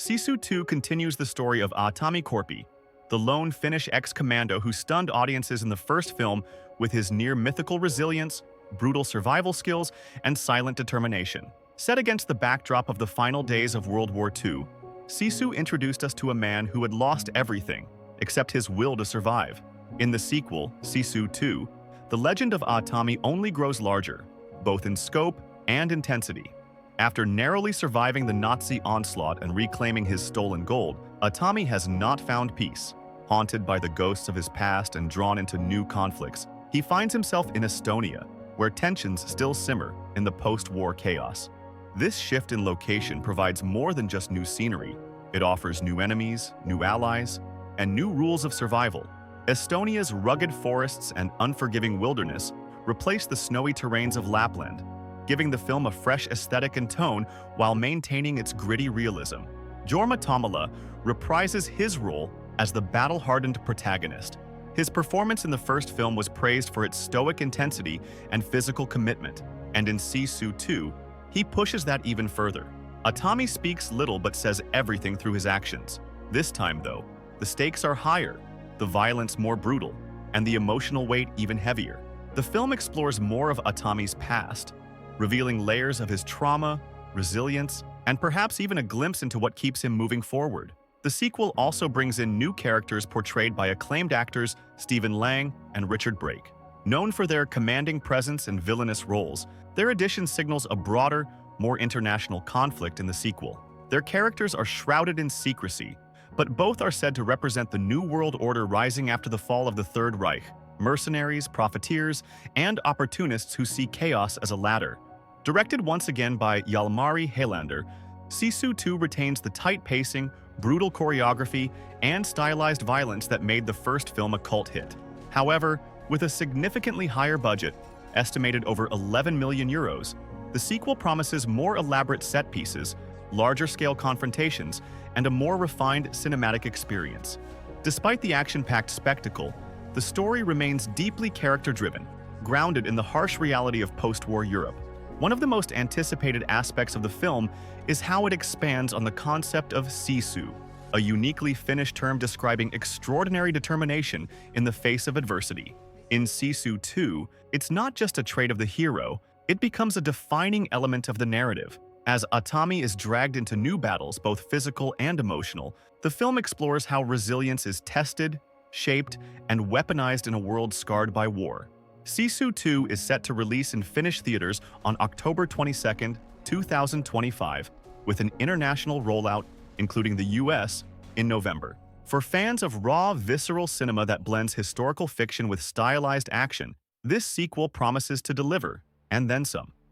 Sisu 2 continues the story of Aatami Korpi, the lone Finnish ex-commando who stunned audiences in the first film with his near-mythical resilience, brutal survival skills, and silent determination. Set against the backdrop of the final days of World War II, Sisu introduced us to a man who had lost everything, except his will to survive. In the sequel, Sisu 2, the legend of Aatami only grows larger, both in scope and intensity. After narrowly surviving the Nazi onslaught and reclaiming his stolen gold, Aatami has not found peace. Haunted by the ghosts of his past and drawn into new conflicts, he finds himself in Estonia, where tensions still simmer in the post-war chaos. This shift in location provides more than just new scenery. It offers new enemies, new allies, and new rules of survival. Estonia's rugged forests and unforgiving wilderness replace the snowy terrains of Lapland, giving the film a fresh aesthetic and tone while maintaining its gritty realism. Jorma Tommila reprises his role as the battle-hardened protagonist. His performance in the first film was praised for its stoic intensity and physical commitment, and in Sisu 2, he pushes that even further. Aatami speaks little but says everything through his actions. This time, though, the stakes are higher, the violence more brutal, and the emotional weight even heavier. The film explores more of Aatami's past, revealing layers of his trauma, resilience, and perhaps even a glimpse into what keeps him moving forward. The sequel also brings in new characters portrayed by acclaimed actors Stephen Lang and Richard Brake. Known for their commanding presence and villainous roles, their addition signals a broader, more international conflict in the sequel. Their characters are shrouded in secrecy, but both are said to represent the New World Order rising after the fall of the Third Reich, mercenaries, profiteers, and opportunists who see chaos as a ladder. Directed once again by Jalmari Helander, Sisu 2 retains the tight pacing, brutal choreography, and stylized violence that made the first film a cult hit. However, with a significantly higher budget, estimated over 11 million euros, the sequel promises more elaborate set pieces, larger-scale confrontations, and a more refined cinematic experience. Despite the action-packed spectacle, the story remains deeply character-driven, grounded in the harsh reality of post-war Europe. One of the most anticipated aspects of the film is how it expands on the concept of Sisu, a uniquely Finnish term describing extraordinary determination in the face of adversity. In Sisu 2, it's not just a trait of the hero, it becomes a defining element of the narrative. As Aatami is dragged into new battles, both physical and emotional, the film explores how resilience is tested, shaped, and weaponized in a world scarred by war. Sisu 2 is set to release in Finnish theaters on October 22, 2025, with an international rollout, including the US, in November. For fans of raw, visceral cinema that blends historical fiction with stylized action, this sequel promises to deliver, and then some.